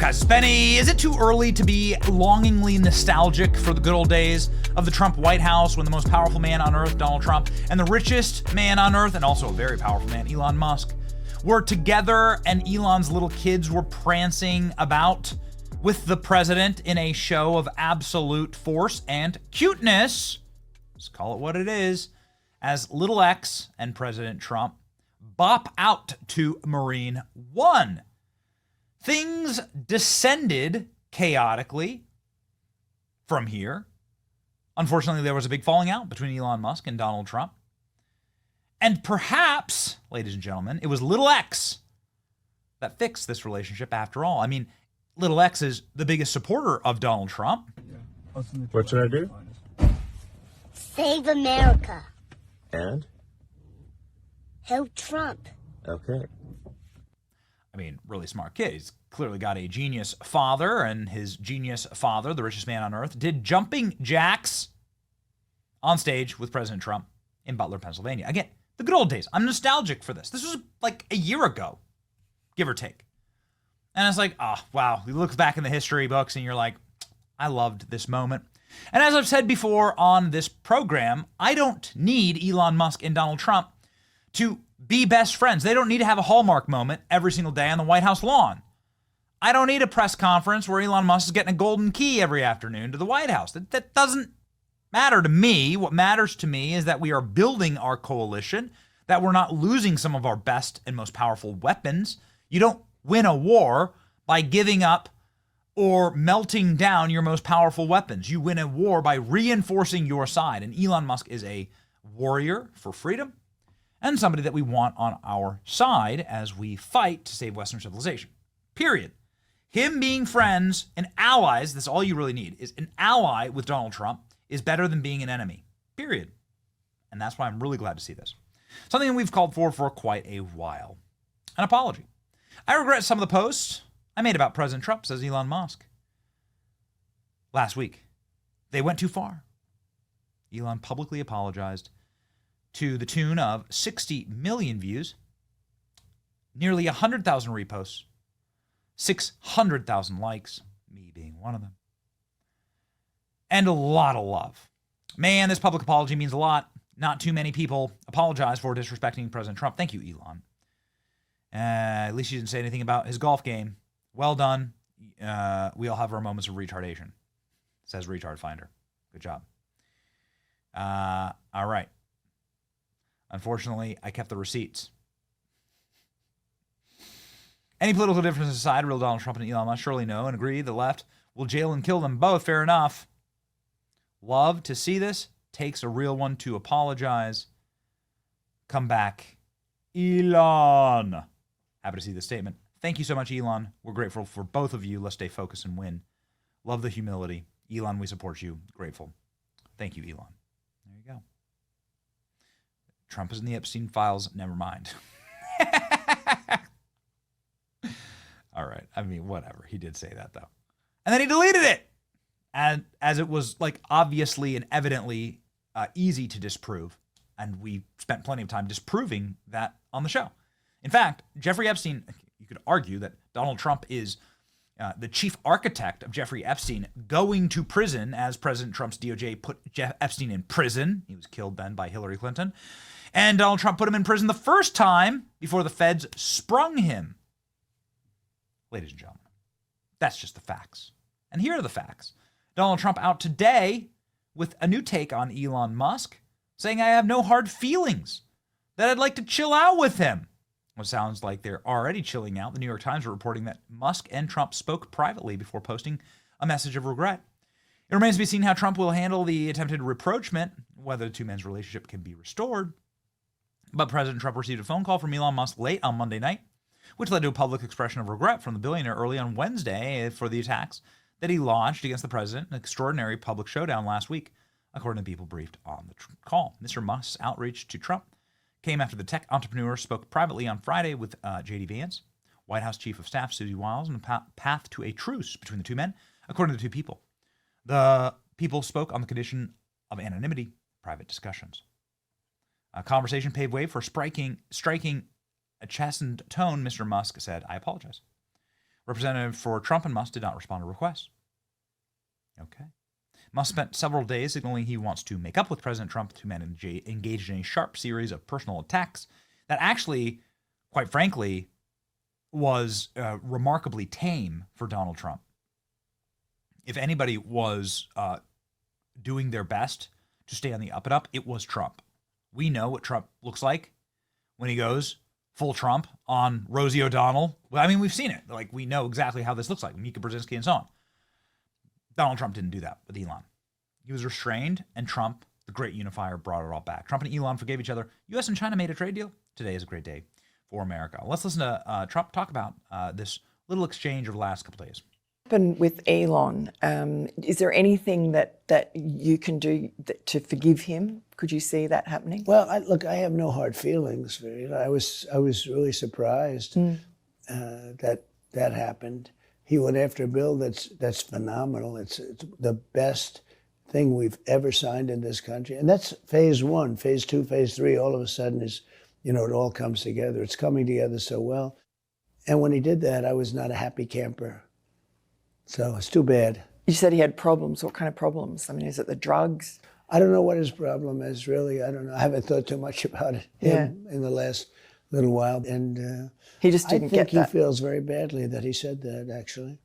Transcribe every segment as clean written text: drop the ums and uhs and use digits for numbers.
Kaiser Spenny, is it too early to be longingly nostalgic for the good old days of the Trump White House when the most powerful man on earth, Donald Trump, and the richest man on earth, and also a very powerful man, Elon Musk, were together and Elon's little kids were prancing about with the president in a show of absolute force and cuteness? Let's call it what it is, as Little X and President Trump bop out to Marine One. Things descended chaotically from here. Unfortunately, there was a big falling out between Elon Musk and Donald Trump. And perhaps, ladies and gentlemen, it was Little X that fixed this relationship after all. I mean, Little X is the biggest supporter of Donald Trump. What should I do? Save America. And? Help Trump. Okay. I mean, really smart kid. He's clearly got a genius father, and his genius father, the richest man on earth, did jumping jacks on stage with President Trump in Butler, Pennsylvania. Again, the good old days. I'm nostalgic for this. This was like a year ago, give or take. And it's like, oh, wow. You look back in the history books and you're like, I loved this moment. And as I've said before on this program, I don't need Elon Musk and Donald Trump to be best friends. They don't need to have a Hallmark moment every single day on the White House lawn. I don't need a press conference where Elon Musk is getting a golden key every afternoon to the White House. That doesn't matter to me. What matters to me is that we are building our coalition, that we're not losing some of our best and most powerful weapons. You don't win a war by giving up or melting down your most powerful weapons. You win a war by reinforcing your side. And Elon Musk is a warrior for freedom and somebody that we want on our side as we fight to save Western civilization. Period. Him being friends and allies, that's all you really need, is an ally with Donald Trump is better than being an enemy. Period. And that's why I'm really glad to see this. Something that we've called for quite a while. An apology. I regret some of the posts I made about President Trump, says Elon Musk. Last week, they went too far. Elon publicly apologized to the tune of 60 million views, nearly 100,000 reposts, 600,000 likes, me being one of them, and a lot of love. Man, this public apology means a lot. Not too many people apologize for disrespecting President Trump. Thank you, Elon. At least you didn't say anything about his golf game. Well done. We all have our moments of retardation, says Retard Finder. Good job. All right. Unfortunately, I kept the receipts. Any political differences aside, real Donald Trump and Elon Musk surely know and agree the left will jail and kill them both. Fair enough. Love to see this. Takes a real one to apologize. Come back. Elon. Happy to see this statement. Thank you so much, Elon. We're grateful for both of you. Let's stay focused and win. Love the humility. Elon, we support you. Grateful. Thank you, Elon. There you go. Trump is in the Epstein files. Never mind. All right. I mean, whatever. He did say that, though. And then he deleted it. And as it was like obviously and evidently easy to disprove. And we spent plenty of time disproving that on the show. In fact, Jeffrey Epstein, you could argue that Donald Trump is the chief architect of Jeffrey Epstein going to prison as President Trump's DOJ put Epstein in prison. He was killed then by Hillary Clinton. And Donald Trump put him in prison the first time before the feds sprung him. Ladies and gentlemen, that's just the facts. And here are the facts. Donald Trump out today with a new take on Elon Musk, saying, I have no hard feelings, that I'd like to chill out with him. Well, sounds like they're already chilling out. The New York Times are reporting that Musk and Trump spoke privately before posting a message of regret. It remains to be seen how Trump will handle the attempted rapprochement, whether the two men's relationship can be restored. But President Trump received a phone call from Elon Musk late on Monday night, which led to a public expression of regret from the billionaire early on Wednesday for the attacks that he launched against the president, an extraordinary public showdown last week, according to people briefed on the call. Mr. Musk's outreach to Trump came after the tech entrepreneur spoke privately on Friday with J.D. Vance, White House Chief of Staff Susie Wiles, on the path to a truce between the two men, according to the two people. The people spoke on the condition of anonymity, private discussions. A conversation paved way for striking a chastened tone. Mr. Musk said, I apologize. Representative for Trump and Musk did not respond to requests. Okay. Musk spent several days signaling he wants to make up with President Trump. The two men engaged in a sharp series of personal attacks that actually, quite frankly, was remarkably tame for Donald Trump. If anybody was doing their best to stay on the up and up, it was Trump. We know what Trump looks like when he goes full Trump on Rosie O'Donnell. Well, I mean, we've seen it. Like, we know exactly how this looks like, Mika Brzezinski and so on. Donald Trump didn't do that with Elon. He was restrained, and Trump, the great unifier, brought it all back. Trump and Elon forgave each other. U.S. and China made a trade deal. Today is a great day for America. Let's listen to Trump talk about this little exchange of the last couple days. Happened with Elon, is there anything that you can do to forgive him? Could you see that happening? Well, look, I have no hard feelings for it. I was really surprised that happened. He went after a bill that's phenomenal. It's the best thing we've ever signed in this country, and that's phase one. Phase two, phase three, all of a sudden is, it all comes together. It's coming together so well. And when he did that, I was not a happy camper. So it's too bad. You said he had problems. What kind of problems? I mean, is it the drugs? I don't know what his problem is, really. I don't know. I haven't thought too much about him in the last little while. And he just didn't get that. I think he feels very badly that he said that, actually.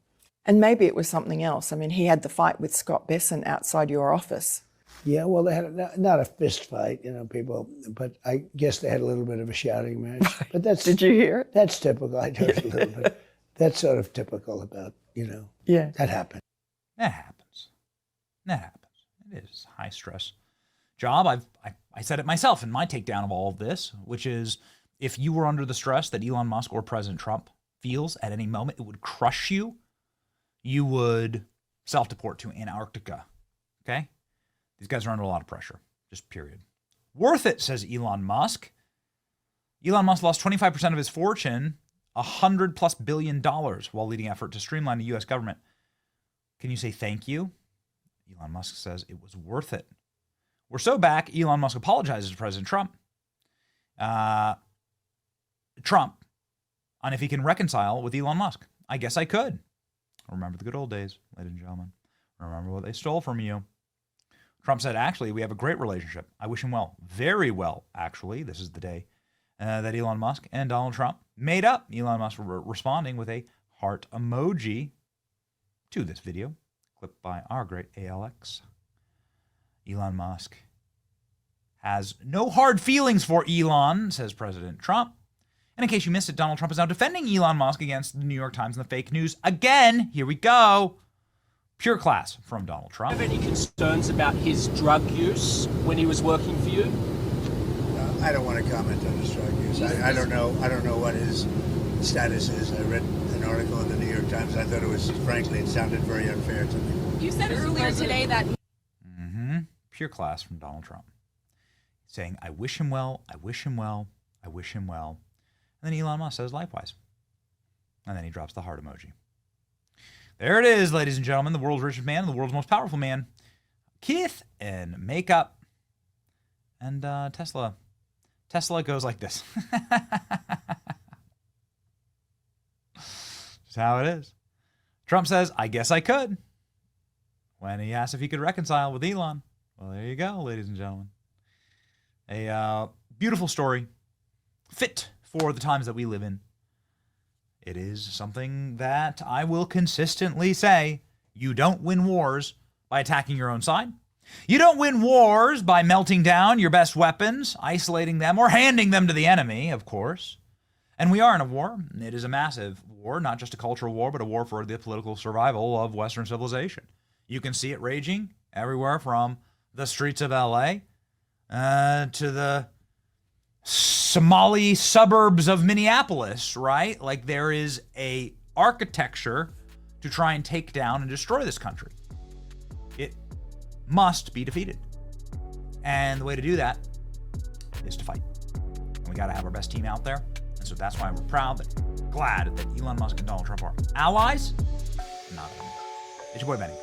And maybe it was something else. I mean, he had the fight with Scott Besson outside your office. Yeah, well, they had not a fist fight, people, but I guess they had a little bit of a shouting match. But that's Did you hear it? That's typical. I heard a little bit. That's sort of typical about, Yeah. That happened. That happens. It is a high stress job. I said it myself in my takedown of all of this, which is if you were under the stress that Elon Musk or President Trump feels at any moment, it would crush you. You would self-deport to Antarctica. Okay? These guys are under a lot of pressure. Just period. Worth it, says Elon Musk. Elon Musk lost 25% of his fortune, $100+ billion, while leading effort to streamline the U.S. government. Can you say thank you? Elon Musk says it was worth it. We're so back, Elon Musk apologizes to President Trump. On if he can reconcile with Elon Musk. I guess I could. Remember the good old days, ladies and gentlemen. Remember what they stole from you. Trump said, actually, we have a great relationship. I wish him well. Very well, actually. This is the day that Elon Musk and Donald Trump made up. Elon Musk responding with a heart emoji to this video, clipped by our great ALX. Elon Musk has no hard feelings for Elon, says President Trump. And in case you missed it, Donald Trump is now defending Elon Musk against the New York Times and the fake news again. Here we go. Pure class from Donald Trump. Do you have any concerns about his drug use when he was working for you? I don't want to comment on his drug use. I don't know what his status is. I read an article in the New York Times. I thought it sounded very unfair to me. You said earlier today that... Pure class from Donald Trump. Saying, I wish him well, I wish him well, I wish him well. And then Elon Musk says likewise. And then he drops the heart emoji. There it is, ladies and gentlemen, the world's richest man and the world's most powerful man. Keith and makeup. And Tesla goes like this. Just how it is. Trump says, I guess I could. When he asked if he could reconcile with Elon. Well, there you go, ladies and gentlemen. A beautiful story. Fit for the times that we live in. It is something that I will consistently say, you don't win wars by attacking your own side. You don't win wars by melting down your best weapons, isolating them, or handing them to the enemy, of course. And we are in a war. It is a massive war, not just a cultural war, but a war for the political survival of Western civilization. You can see it raging everywhere from the streets of L.A. To the Somali suburbs of Minneapolis, right? Like there is a architecture to try and take down and destroy this country. It must be defeated. And the way to do that is to fight. And we got to have our best team out there. And so that's why we're proud, glad that Elon Musk and Donald Trump are allies, not enemies. It's your boy Benny.